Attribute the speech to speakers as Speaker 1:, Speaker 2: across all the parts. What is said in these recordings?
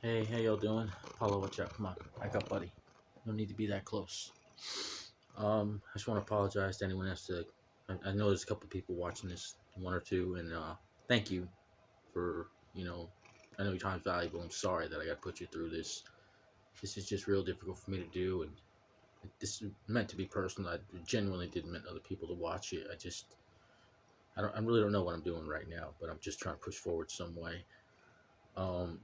Speaker 1: Hey, how y'all doing? Paulo, watch out. Come on. Back up, buddy. No need to be that close. I just want to apologize to anyone else that I know there's a couple people watching this, one or two, and thank you for, I know your time's valuable. I'm sorry that I got to put you through this. This is just real difficult for me to do, and this is meant to be personal. I genuinely didn't meant other people to watch it. I really don't know what I'm doing right now, but I'm just trying to push forward some way. Um,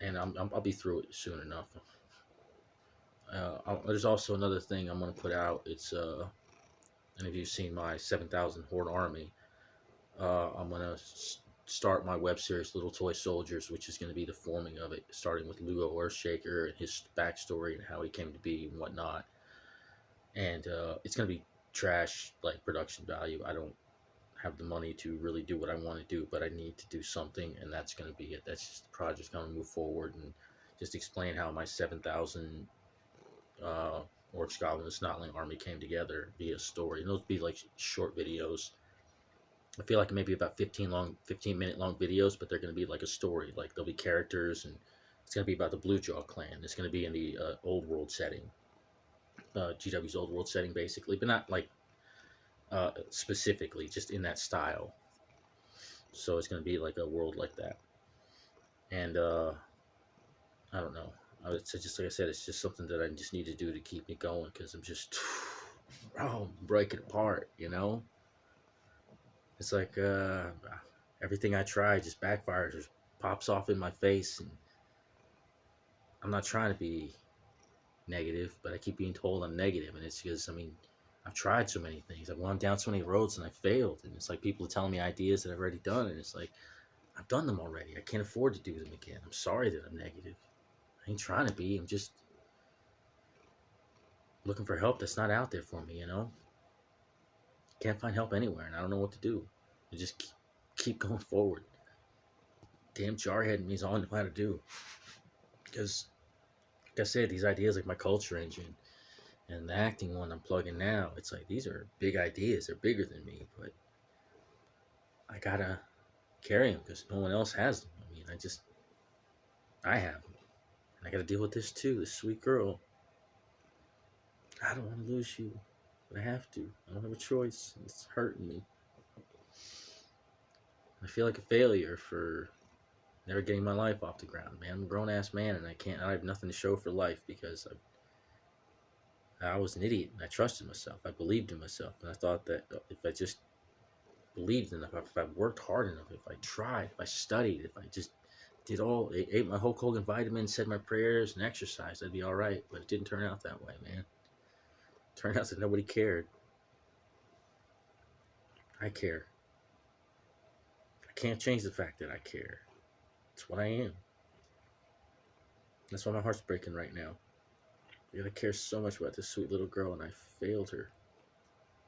Speaker 1: and I'll be through it soon enough. There's also another thing I'm gonna put out. It's and if you've seen my 7,000 Horde Army, I'm gonna start my web series Little Toy Soldiers, which is gonna be the forming of it, starting with Lugo Earthshaker and his backstory and how he came to be and whatnot. And it's gonna be trash like production value. I don't have the money to really do what I want to do, but I need to do something, and that's gonna be it. That's just the project's gonna move forward and just explain how my 7,000 uh, Orcs, Goblins, Snotling army came together via story. And those be like short videos. I feel like maybe about 15-minute long videos, but they're going to be like a story. Like there'll be characters, and it's going to be about the Bluejaw clan. It's going to be in the old world setting, GW's old world setting, basically, but not like specifically, just in that style. So it's going to be like a world like that, and I don't know. It's just like I said, it's just something that I just need to do to keep me going because I'm just, oh, I'm breaking apart. It's like everything I try just backfires, just pops off in my face, and I'm not trying to be negative, but I keep being told I'm negative, and it's because I've tried so many things, I've gone down so many roads, and I failed, and it's like people are telling me ideas that I've already done, and it's like I've done them already. I can't afford to do them again. I'm sorry that I'm negative. I ain't trying to be. I'm just looking for help that's not out there for me. Can't find help anywhere, and I don't know what to do. I just keep going forward. Damn jarhead means all I know how to do. Because, like I said, these ideas like my culture engine and the acting one I'm plugging now, it's like these are big ideas. They're bigger than me, but I gotta carry them because no one else has them. I have them. And I gotta deal with this too. This sweet girl. I don't want to lose you, but I have to. I don't have a choice. It's hurting me. I feel like a failure for never getting my life off the ground, man. I'm a grown ass man, and I have nothing to show for life because I was an idiot, and I trusted myself. I believed in myself, and I thought that if I just believed enough, if I worked hard enough, if I tried, if I studied, if I just ate my Hulk Hogan vitamins, said my prayers, and exercised, I'd be all right. But it didn't turn out that way, man. It turned out that nobody cared. I care. I can't change the fact that I care. It's what I am. That's why my heart's breaking right now. I care so much about this sweet little girl, and I failed her.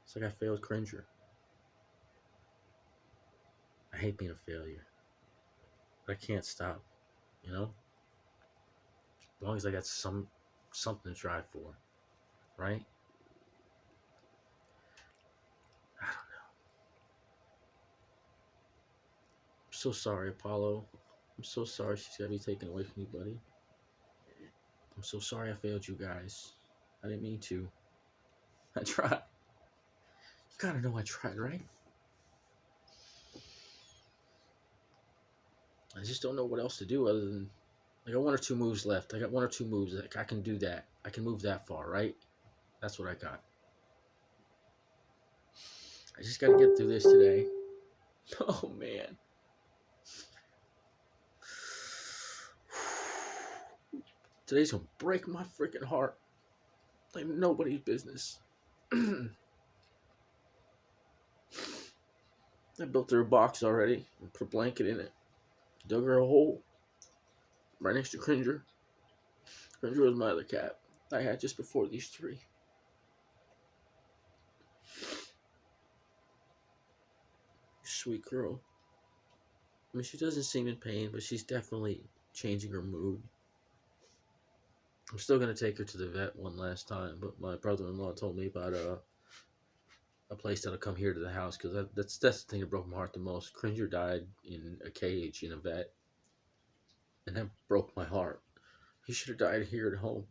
Speaker 1: It's like I failed Cringer. I hate being a failure, but I can't stop. You know, as long as I got something to try for, right? I don't know. I'm so sorry, Apollo. I'm so sorry she's got to be taken away from me, buddy. I'm so sorry I failed you guys. I didn't mean to. I tried. You gotta know I tried, right? I just don't know what else to do other than I got one or two moves left. I got one or two moves. I can do that. I can move that far, right? That's what I got. I just got to get through this today. Oh, man. Today's going to break my freaking heart like nobody's business. I built her a box already and put a blanket in it. Dug her a hole right next to Cringer. Cringer was my other cat I had just before these three. Sweet girl. She doesn't seem in pain, but she's definitely changing her mood. I'm still going to take her to the vet one last time, but my brother-in-law told me about a place that'll come here to the house because that's the thing that broke my heart the most. Cringer died in a cage in a vet, and that broke my heart. He should have died here at home.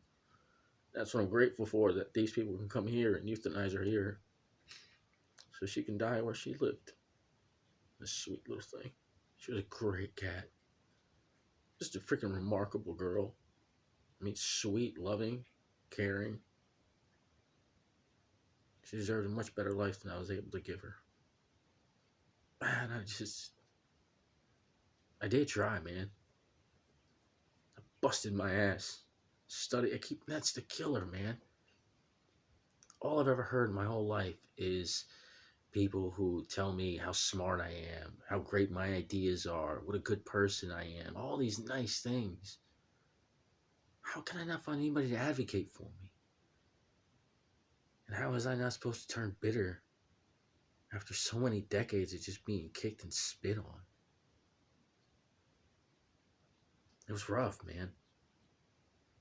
Speaker 1: That's what I'm grateful for, that these people can come here and euthanize her here so she can die where she lived. This sweet little thing. She was a great cat. Just a freaking remarkable girl. I mean, sweet, loving, caring. She deserved a much better life than I was able to give her. Man, I did try, man. I busted my ass. That's the killer, man. All I've ever heard in my whole life is people who tell me how smart I am, how great my ideas are, what a good person I am, all these nice things. How can I not find anybody to advocate for me? And how was I not supposed to turn bitter after so many decades of just being kicked and spit on? It was rough, man.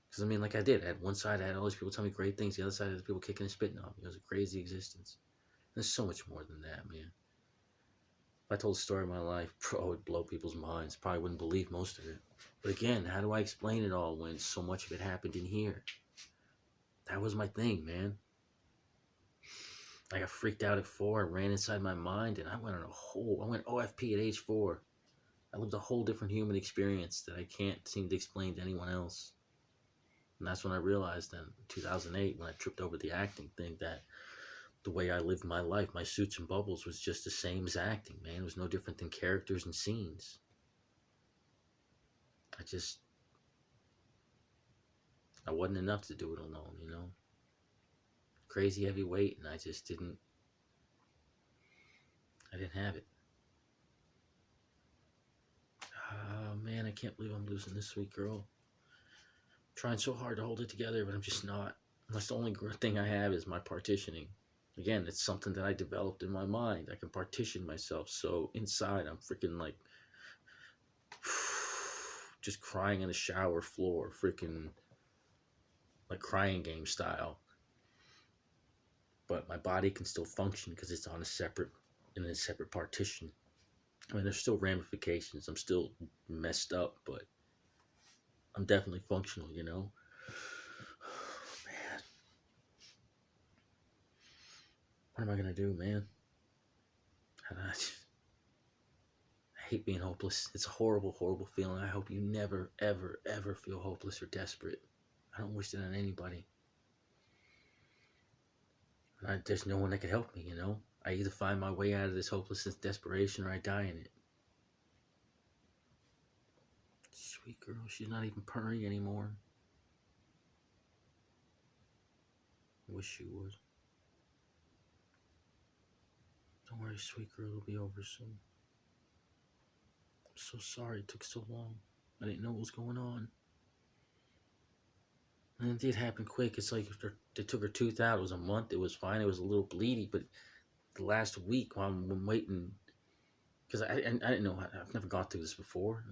Speaker 1: Because, I mean, like I did. At one side, I had all these people tell me great things. The other side, I had people kicking and spitting on me. It was a crazy existence. There's so much more than that, man. If I told the story of my life, it would blow people's minds. Probably wouldn't believe most of it. But again, how do I explain it all when so much of it happened in here? That was my thing, man. I got freaked out at 4. I ran inside my mind, and I went OFP at age 4. I lived a whole different human experience that I can't seem to explain to anyone else. And that's when I realized in 2008, when I tripped over the acting thing, that the way I lived my life, my suits and bubbles, was just the same as acting, man. It was no different than characters and scenes. I wasn't enough to do it alone, you know? Crazy heavy weight, and I didn't have it. Oh, man, I can't believe I'm losing this sweet girl. I'm trying so hard to hold it together, but I'm just not. That's the only thing I have is my partitioning. Again, it's something that I developed in my mind. I can partition myself, so inside I'm freaking like just crying in the shower floor, freaking like crying game style. But my body can still function because it's in a separate partition. I mean, there's still ramifications. I'm still messed up, but I'm definitely functional, you know? Man. What am I going to do, man? I hate being hopeless. It's a horrible, horrible feeling. I hope you never, ever, ever feel hopeless or desperate. I don't wish that on anybody. There's no one that could help me, you know? I either find my way out of this hopelessness, desperation, or I die in it. Sweet girl, she's not even purring anymore. I wish she would. Don't worry, sweet girl, it'll be over soon. I'm so sorry it took so long. I didn't know what was going on. And it did happen quick. It's like they took her tooth out. It was a month. It was fine. It was a little bleedy, but the last week while I'm waiting, because I didn't know. I've never gone through this before,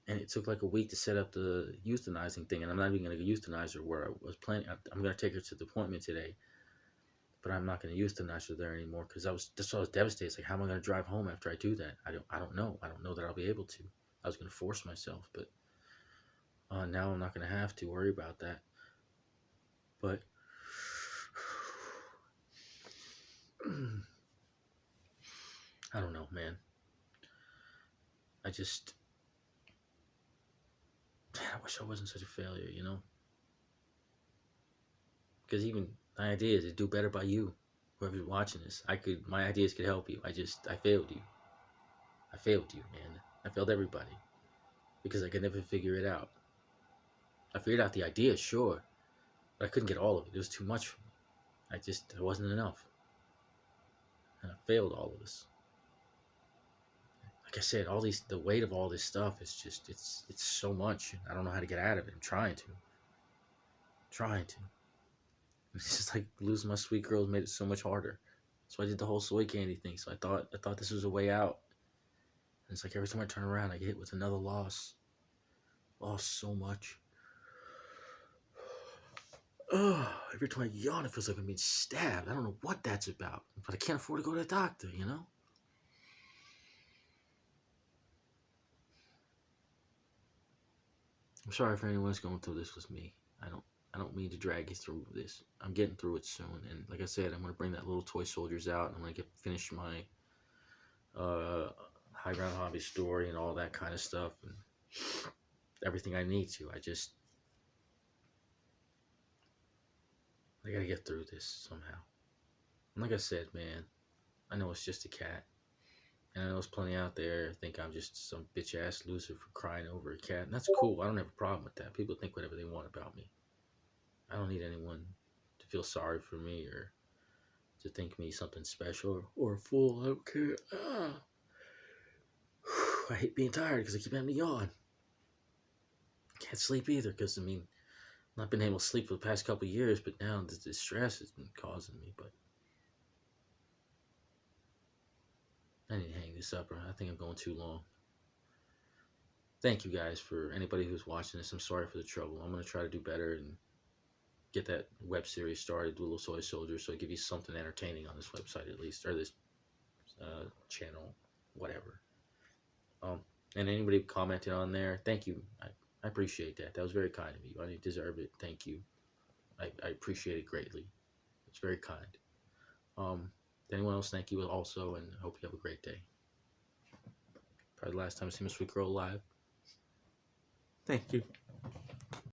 Speaker 1: and it took like a week to set up the euthanizing thing. And I'm not even going to euthanize her where I was planning. I'm going to take her to the appointment today, but I'm not going to euthanize her there anymore because I was devastated. It's like, how am I going to drive home after I do that? I don't know. I don't know that I'll be able to. I was going to force myself, but now I'm not going to have to worry about that. But I don't know, man. I wish I wasn't such a failure, you know? Because even my idea is to do better by you, whoever's watching this. My ideas could help you. I failed you. I failed you, man. I failed everybody. Because I could never figure it out. I figured out the idea, sure. But I couldn't get all of it. It was too much for me. It wasn't enough. And I failed all of this. Like I said, the weight of all this stuff is just, it's so much. I don't know how to get out of it. I'm trying to. It's just like losing my sweet girl made it so much harder. So I did the whole soy candy thing. So I thought this was a way out. And it's like every time I turn around, I get hit with another loss. Lost so much. Every time I yawn, it feels like I'm being stabbed. I don't know what that's about. But I can't afford to go to the doctor, you know? I'm sorry for anyone who's going through this with me. I don't mean to drag you through this. I'm getting through it soon, and like I said, I'm gonna bring that little toy soldiers out. And I'm gonna finish my high ground hobby story and all that kind of stuff, and everything I need to. I gotta get through this somehow. And like I said, man, I know it's just a cat. And I know there's plenty out there think I'm just some bitch ass loser for crying over a cat. And that's cool. I don't have a problem with that. People think whatever they want about me. I don't need anyone to feel sorry for me or to think me something special or a fool. I don't care. I hate being tired because I keep having to yawn. Can't sleep either because, I mean, I've not been able to sleep for the past couple of years, but now the stress has been causing me. But I need to hang this up, or I think I'm going too long. Thank you guys for anybody who's watching this. I'm sorry for the trouble. I'm going to try to do better and get that web series started, Little Soy Soldier, so I give you something entertaining on this website at least, or this channel, whatever. And anybody commented on there, thank you. I appreciate that. That was very kind of you. I deserve it. Thank you. I appreciate it greatly. It's very kind. Anyone else, thank you also, and I hope you have a great day. Probably the last time I see my sweet girl live. Thank you.